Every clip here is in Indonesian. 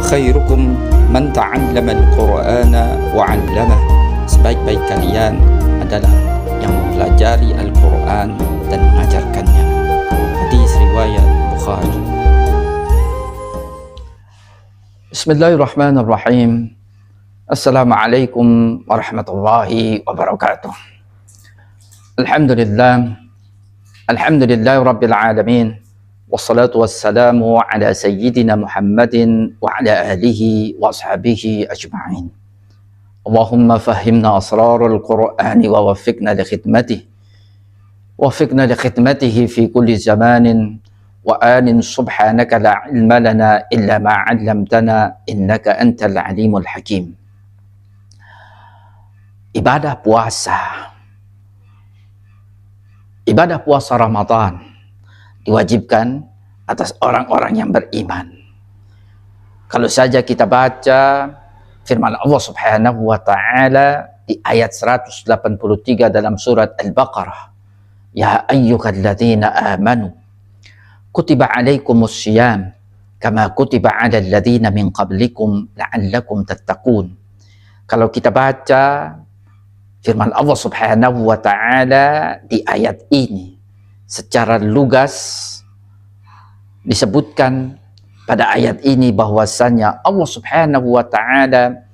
khairukum man ta'allama al-Qur'ana wa 'allamah. Sebaik-baik kalian adalah yang mempelajari Al-Quran dan mengajarkannya. Hadis riwayat Bukhari. Bismillahirrahmanirrahim. Assalamualaikum warahmatullahi wabarakatuh. Alhamdulillah Rabbil alamin. Wassalatu wassalamu ala sayyidina Muhammadin wa ala alihi wa ashabihi ajma'in. Allahumma fahimna asrarul Qur'ani wa waffiqna li khidmatihi fi kulli zamanin wa anin. Subhanaka la ilma lana illa ma 'allamtana innaka antal alimul hakim. Ibadah puasa Ramadan diwajibkan atas orang-orang yang beriman. Kalau saja kita baca firman Allah Subhanahu wa taala di ayat 183 dalam surat Al-Baqarah, ya ayyuhalladzina amanu kutiba alaikumus syiyam kama kutiba alal ladzina min qablikum la'allakum tattaqun. Kalau kita baca firman Allah Subhanahu wa taala di ayat ini secara lugas, disebutkan pada ayat ini bahwasanya Allah Subhanahu wa taala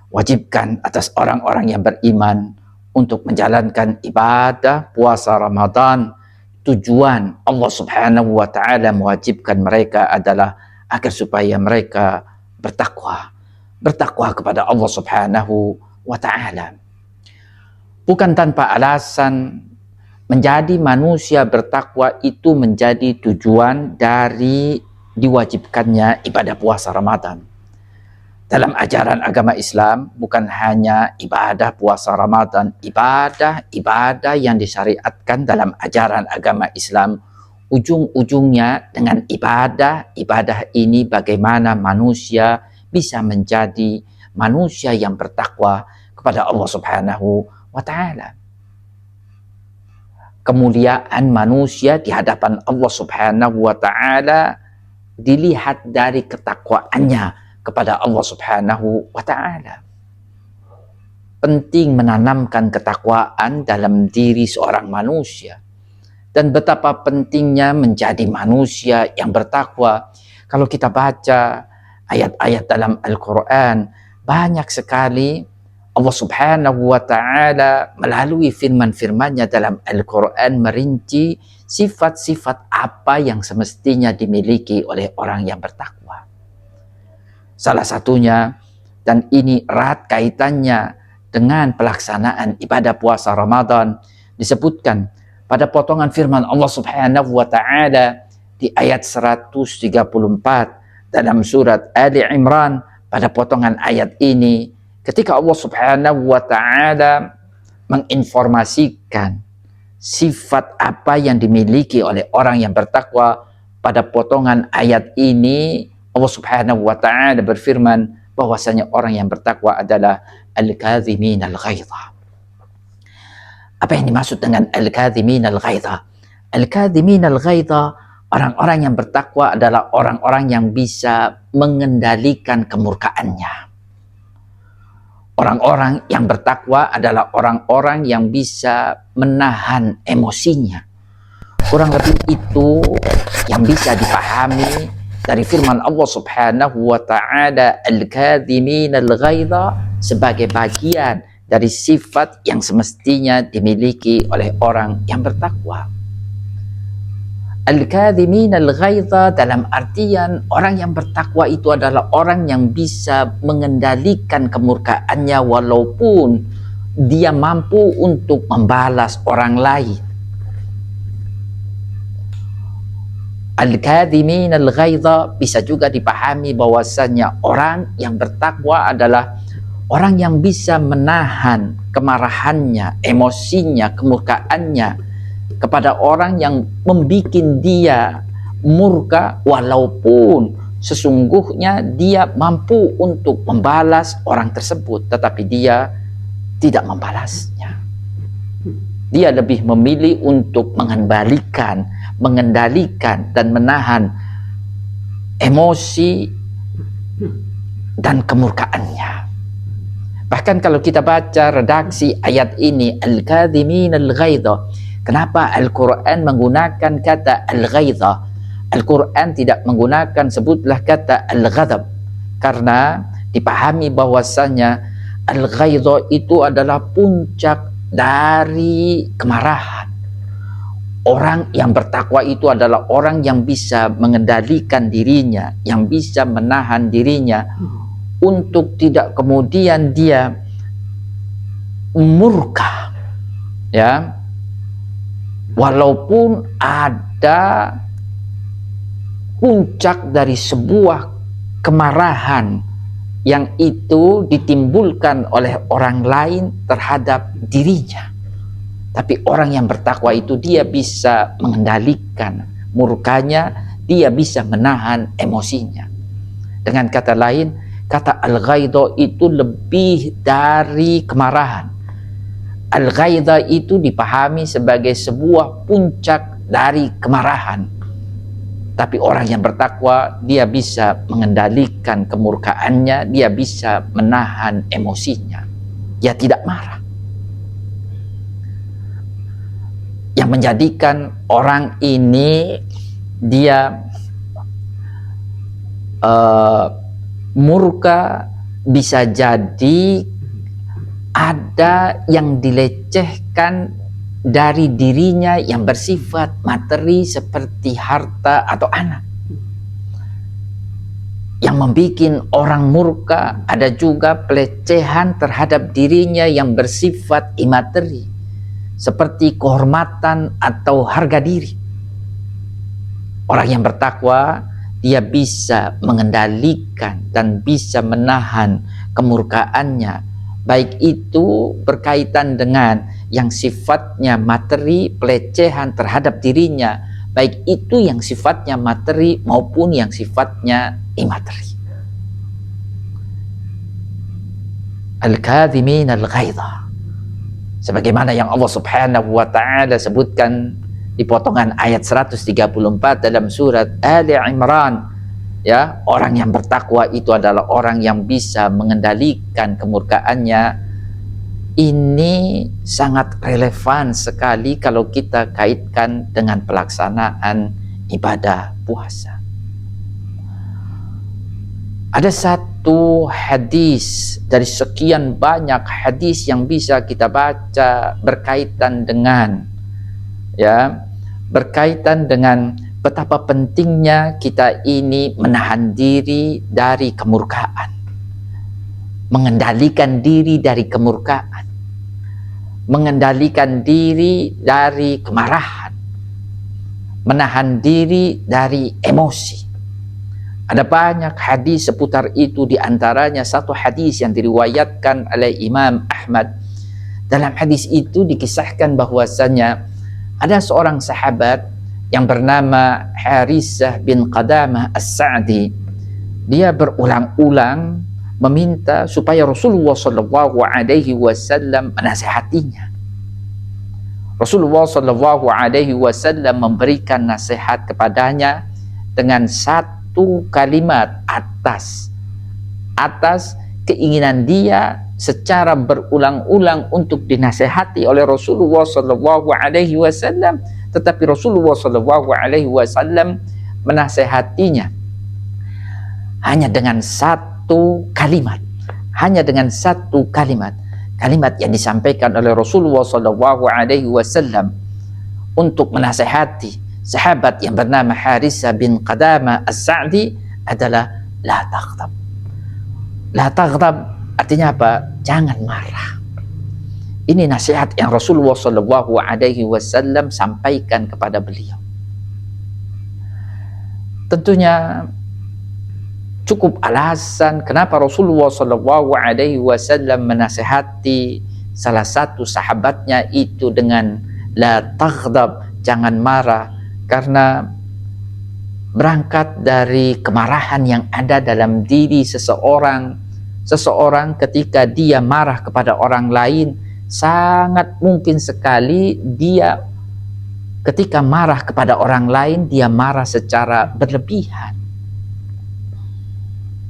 wajibkan atas orang-orang yang beriman untuk menjalankan ibadah puasa Ramadan. Tujuan Allah Subhanahu wa taala mewajibkan mereka adalah agar supaya mereka bertakwa kepada Allah Subhanahu wa taala. Bukan tanpa alasan menjadi manusia bertakwa itu menjadi tujuan dari diwajibkannya ibadah puasa Ramadan. Dalam ajaran agama Islam bukan hanya ibadah puasa Ramadan, ibadah yang disyariatkan dalam ajaran agama Islam ujung-ujungnya dengan ibadah ini bagaimana manusia bisa menjadi manusia yang bertakwa kepada Allah Subhanahu wa taala. Kemuliaan manusia di hadapan Allah Subhanahu wa taala dilihat dari ketakwaannya kepada Allah Subhanahu wa taala. Penting menanamkan ketakwaan dalam diri seorang manusia, dan betapa pentingnya menjadi manusia yang bertakwa. Kalau kita baca ayat-ayat dalam Al-Quran, banyak sekali Allah Subhanahu wa ta'ala melalui firman-firmannya dalam Al-Quran merinci sifat-sifat apa yang semestinya dimiliki oleh orang yang bertakwa. Salah satunya, dan ini erat kaitannya dengan pelaksanaan ibadah puasa Ramadan, disebutkan pada potongan firman Allah Subhanahu wa ta'ala di ayat 134 dalam surat Ali Imran. Pada potongan ayat ini, ketika Allah Subhanahu wa ta'ala menginformasikan sifat apa yang dimiliki oleh orang yang bertakwa, pada potongan ayat ini Allah Subhanahu wa ta'ala berfirman bahwasanya orang yang bertakwa adalah al-kadhimin al-ghaidha. Apa yang dimaksud dengan al-kadhimin al-ghaidha? Al-kadhimin al-ghaidha, orang-orang yang bertakwa adalah orang-orang yang bisa mengendalikan kemurkaannya. Orang-orang yang bertakwa adalah orang-orang yang bisa menahan emosinya. Kurang lebih itu yang bisa dipahami dari firman Allah Subhanahu wa ta'ala al-kadhimin al-ghaidha sebagai bagian dari sifat yang semestinya dimiliki oleh orang yang bertakwa. Al-kadhimin al-ghaidha dalam artian orang yang bertakwa itu adalah orang yang bisa mengendalikan kemurkaannya walaupun dia mampu untuk membalas orang lain. Al-kadhimin al-ghaidha bisa juga dipahami bahwasanya orang yang bertakwa adalah orang yang bisa menahan kemarahannya, emosinya, kemurkaannya kepada orang yang membuat dia murka walaupun sesungguhnya dia mampu untuk membalas orang tersebut, tetapi dia tidak membalasnya. Dia lebih memilih untuk mengendalikan dan menahan emosi dan kemurkaannya. Bahkan kalau kita baca redaksi ayat ini, al-kadhimin al-ghaidha, kenapa Al-Quran menggunakan kata al-ghaidha? Al-Quran tidak menggunakan sebutlah kata al-ghadab, karena dipahami bahwasanya al-ghaidha itu adalah puncak dari kemarahan. Orang yang bertakwa itu adalah orang yang bisa mengendalikan dirinya, yang bisa menahan dirinya untuk tidak kemudian dia murka, ya, walaupun ada puncak dari sebuah kemarahan yang itu ditimbulkan oleh orang lain terhadap dirinya. Tapi orang yang bertakwa itu dia bisa mengendalikan murkanya, dia bisa menahan emosinya. Dengan kata lain, kata al-ghaidha itu lebih dari kemarahan. Al-ghaidha itu dipahami sebagai sebuah puncak dari kemarahan. Tapi orang yang bertakwa, dia bisa mengendalikan kemurkaannya, dia bisa menahan emosinya. Dia tidak marah. Yang menjadikan orang ini dia murka bisa jadi ada yang dilecehkan dari dirinya yang bersifat materi seperti harta atau anak. Yang membuat orang murka ada juga pelecehan terhadap dirinya yang bersifat imateri, seperti kehormatan atau harga diri. Orang yang bertakwa, dia bisa mengendalikan dan bisa menahan kemurkaannya, baik itu berkaitan dengan yang sifatnya materi, pelecehan terhadap dirinya, baik itu yang sifatnya materi maupun yang sifatnya imateri. Al-kadhimin al-ghaidha, sebagaimana yang Allah Subhanahu wa taala sebutkan di potongan ayat 134 dalam surat Ali Imran, ya, orang yang bertakwa itu adalah orang yang bisa mengendalikan kemurkaannya. Ini sangat relevan sekali kalau kita kaitkan dengan pelaksanaan ibadah puasa. Ada satu hadis dari sekian banyak hadis yang bisa kita baca berkaitan dengan, ya, berkaitan dengan betapa pentingnya kita ini menahan diri dari kemurkaan, mengendalikan diri dari kemurkaan, mengendalikan diri dari kemarahan, menahan diri dari emosi. Ada banyak hadis seputar itu, diantaranya satu hadis yang diriwayatkan oleh Imam Ahmad. Dalam hadis itu dikisahkan bahwasanya ada seorang sahabat yang bernama Harisah bin Qadamah As-Sa'di. Dia berulang-ulang meminta supaya Rasulullah SAW menasihatinya. Rasulullah SAW memberikan nasihat kepadanya dengan satu kalimat atas keinginan dia secara berulang-ulang untuk dinasihati oleh Rasulullah SAW, tetapi Rasulullah SAW menasihatinya hanya dengan satu kalimat, kalimat yang disampaikan oleh Rasulullah SAW untuk menasihati sahabat yang bernama Harisah bin Qadamah As-Sa'di adalah la taghdab. La taghdab artinya apa? Jangan marah. Ini nasihat yang Rasulullah SAW sampaikan kepada beliau. Tentunya cukup alasan kenapa Rasulullah SAW menasihati salah satu sahabatnya itu dengan la taghdab, jangan marah, karena berangkat dari kemarahan yang ada dalam diri seseorang ketika dia marah kepada orang lain, sangat mungkin sekali dia ketika marah kepada orang lain, dia marah secara berlebihan.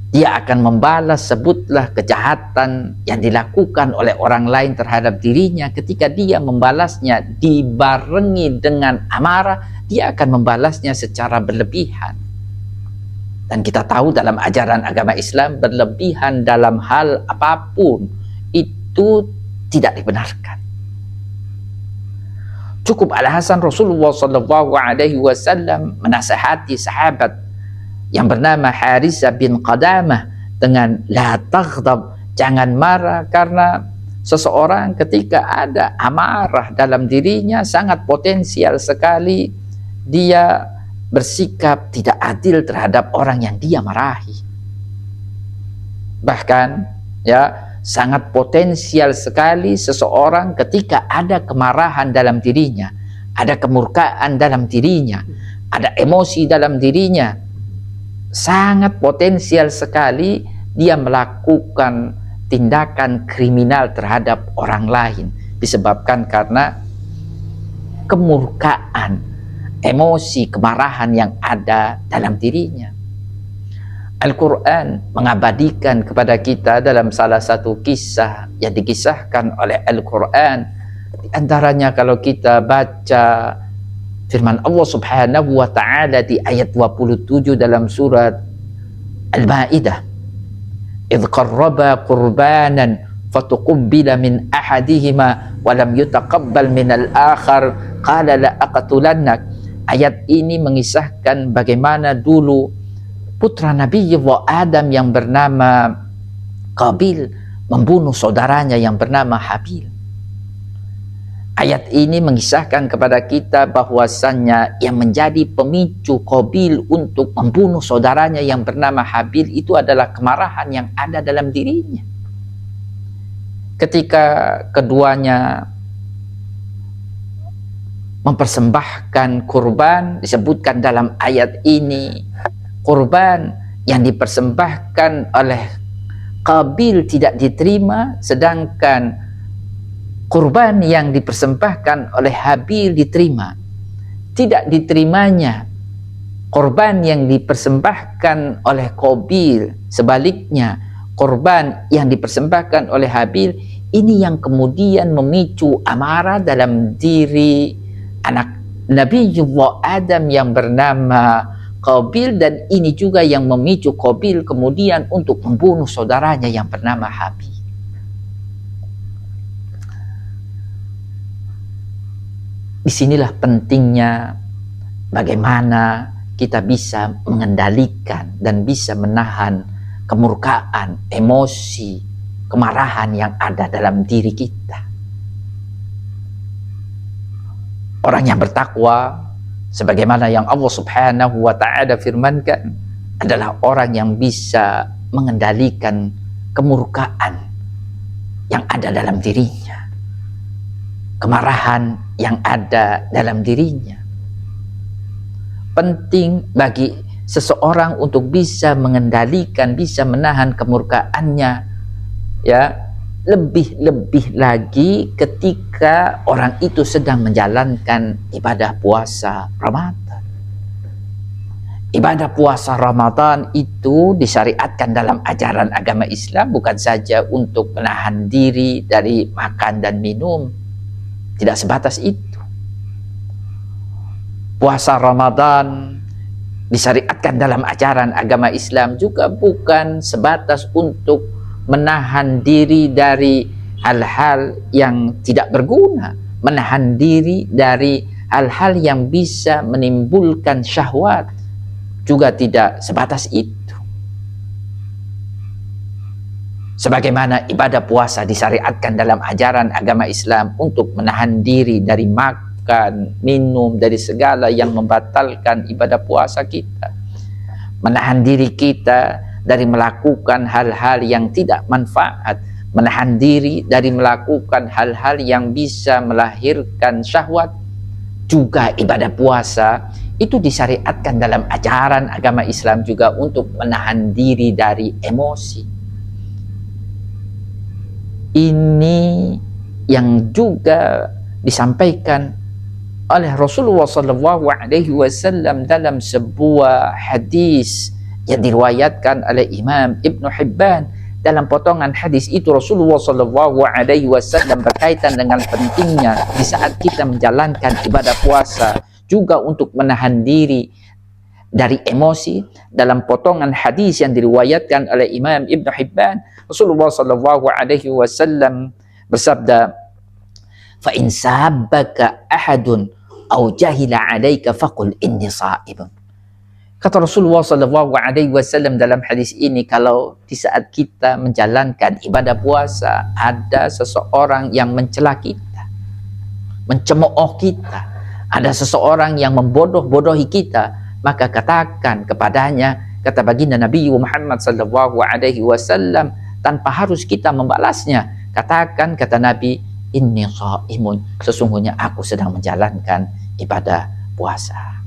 Dia akan membalas, sebutlah kejahatan yang dilakukan oleh orang lain terhadap dirinya. Ketika dia membalasnya dibarengi dengan amarah, dia akan membalasnya secara berlebihan. Dan kita tahu dalam ajaran agama Islam, berlebihan dalam hal apapun itu tidak dibenarkan. Cukup alasan Rasulullah SAW menasihati sahabat yang bernama Harisah bin Qadamah dengan la taghdab, jangan marah, karena seseorang ketika ada amarah dalam dirinya sangat potensial sekali dia bersikap tidak adil terhadap orang yang dia marahi. Bahkan ya, sangat potensial sekali seseorang ketika ada kemarahan dalam dirinya, ada kemurkaan dalam dirinya, ada emosi dalam dirinya, sangat potensial sekali dia melakukan tindakan kriminal terhadap orang lain disebabkan karena kemurkaan, emosi, kemarahan yang ada dalam dirinya. Al-Quran mengabadikan kepada kita dalam salah satu kisah yang dikisahkan oleh Al-Quran. Di antaranya kalau kita baca firman Allah Subhanahu wa ta'ala di ayat 27 dalam surat Al-Maidah, idh qarraba qurbanan fatuqubbila min ahadihima wa lam yutaqabbal min al-akhar qala la aqtulannak. Ayat ini mengisahkan bagaimana dulu putra Nabi Adam yang bernama Qabil membunuh saudaranya yang bernama Habil. Ayat ini mengisahkan kepada kita bahwasannya yang menjadi pemicu Qabil untuk membunuh saudaranya yang bernama Habil itu adalah kemarahan yang ada dalam dirinya. Ketika keduanya mempersembahkan kurban, disebutkan dalam ayat ini, kurban yang dipersembahkan oleh Qabil tidak diterima, sedangkan kurban yang dipersembahkan oleh Habil diterima. Tidak diterimanya kurban yang dipersembahkan oleh Qabil, sebaliknya kurban yang dipersembahkan oleh Habil, ini yang kemudian memicu amarah dalam diri anak Nabiullah Adam yang bernama Qabil, dan ini juga yang memicu Qabil kemudian untuk membunuh saudaranya yang bernama Habil. Disinilah pentingnya bagaimana kita bisa mengendalikan dan bisa menahan kemurkaan, emosi, kemarahan yang ada dalam diri kita. Orang yang bertakwa, sebagaimana yang Allah Subhanahu wa ta'ala firmankan, adalah orang yang bisa mengendalikan kemurkaan yang ada dalam dirinya, kemarahan yang ada dalam dirinya. Penting bagi seseorang untuk bisa mengendalikan, bisa menahan kemurkaannya, ya, lebih-lebih lagi ketika orang itu sedang menjalankan ibadah puasa Ramadan. Ibadah puasa Ramadan itu disyariatkan dalam ajaran agama Islam bukan saja untuk menahan diri dari makan dan minum, tidak sebatas itu. Puasa Ramadan disyariatkan dalam ajaran agama Islam juga bukan sebatas untuk menahan diri dari hal-hal yang tidak berguna, menahan diri dari hal-hal yang bisa menimbulkan syahwat, juga tidak sebatas itu. Sebagaimana ibadah puasa disyariatkan dalam ajaran agama Islam untuk menahan diri dari makan, minum, dari segala yang membatalkan ibadah puasa kita, menahan diri kita dari melakukan hal-hal yang tidak manfaat, menahan diri dari melakukan hal-hal yang bisa melahirkan syahwat. Juga ibadah puasa itu disyariatkan dalam ajaran agama Islam juga untuk menahan diri dari emosi. Ini yang juga disampaikan oleh Rasulullah SAW dalam sebuah hadis yang diriwayatkan oleh Imam Ibnu Hibban. Dalam potongan hadis itu Rasulullah Shallallahu Alaihi Wasallam berkaitan dengan pentingnya di saat kita menjalankan ibadah puasa juga untuk menahan diri dari emosi. Dalam potongan hadis yang diriwayatkan oleh Imam Ibnu Hibban, Rasulullah Shallallahu Alaihi Wasallam bersabda, "Fa in sabbaka ahadun aw jahila 'alaika faqul inni sha'im." Kata Rasulullah Shallallahu Alaihi Wasallam dalam hadis ini, kalau di saat kita menjalankan ibadah puasa ada seseorang yang mencela kita, mencemooh kita, ada seseorang yang membodoh-bodohi kita, maka katakan kepadanya, kata baginda Nabi Muhammad Sallallahu Alaihi Wasallam, tanpa harus kita membalasnya, katakan, kata Nabi, inni shaimun, sesungguhnya aku sedang menjalankan ibadah puasa.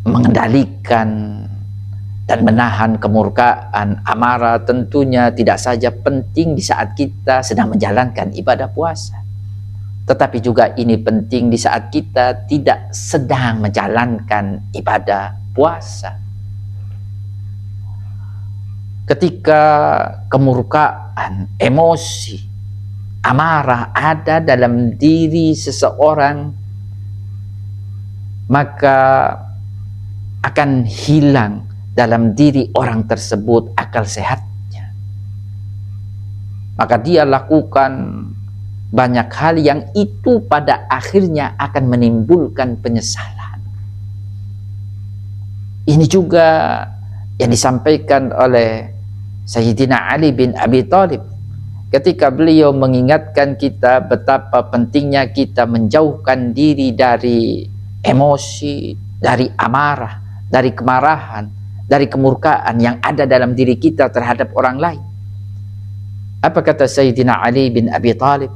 Mengendalikan dan menahan kemurkaan, amarah tentunya tidak saja penting di saat kita sedang menjalankan ibadah puasa, tetapi juga ini penting di saat kita tidak sedang menjalankan ibadah puasa. Ketika kemurkaan, emosi, amarah ada dalam diri seseorang, maka akan hilang dalam diri orang tersebut akal sehatnya. Maka dia lakukan banyak hal yang itu pada akhirnya akan menimbulkan penyesalan. Ini juga yang disampaikan oleh Sayyidina Ali bin Abi Thalib ketika beliau mengingatkan kita betapa pentingnya kita menjauhkan diri dari emosi, dari amarah, dari kemarahan, dari kemurkaan yang ada dalam diri kita terhadap orang lain. Apa kata Sayyidina Ali bin Abi Thalib?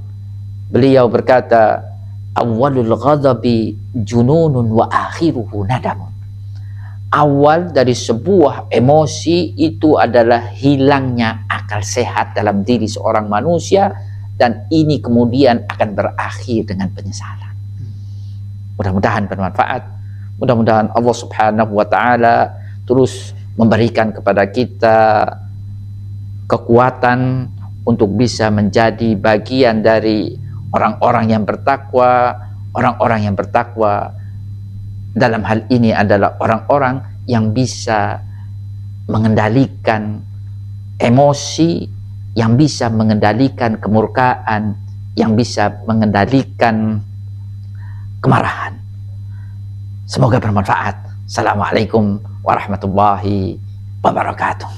Beliau berkata, awalul ghadabi jununun wa akhiruhu nadamun. Awal dari sebuah emosi itu adalah hilangnya akal sehat dalam diri seorang manusia, dan ini kemudian akan berakhir dengan penyesalan. Mudah-mudahan bermanfaat. Mudah-mudahan Allah Subhanahu wa Ta'ala terus memberikan kepada kita kekuatan untuk bisa menjadi bagian dari orang-orang yang bertakwa. Orang-orang yang bertakwa dalam hal ini adalah orang-orang yang bisa mengendalikan emosi, yang bisa mengendalikan kemurkaan, yang bisa mengendalikan kemarahan. Semoga bermanfaat. Assalamualaikum warahmatullahi wabarakatuh.